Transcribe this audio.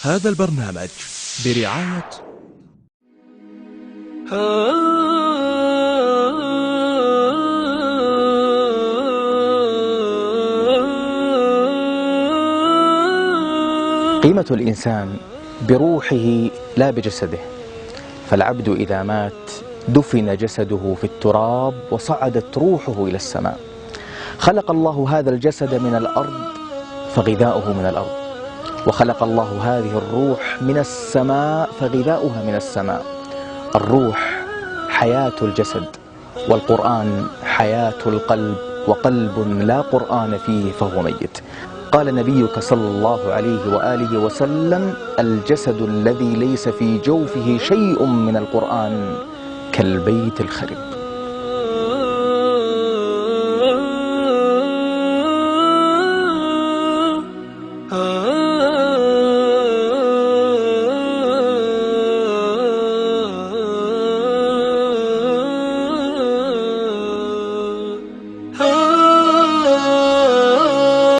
هذا البرنامج برعاية قيمة الإنسان بروحه لا بجسده، فالعبد إذا مات دفن جسده في التراب وصعدت روحه إلى السماء. خلق الله هذا الجسد من الأرض فغذاؤه من الأرض، وخلق الله هذه الروح من السماء فغذاؤها من السماء. الروح حياة الجسد، والقرآن حياة القلب، وقلب لا قرآن فيه فهو ميت. قال نبيك صلى الله عليه وآله وسلم: الجسد الذي ليس في جوفه شيء من القرآن كالبيت الخرب.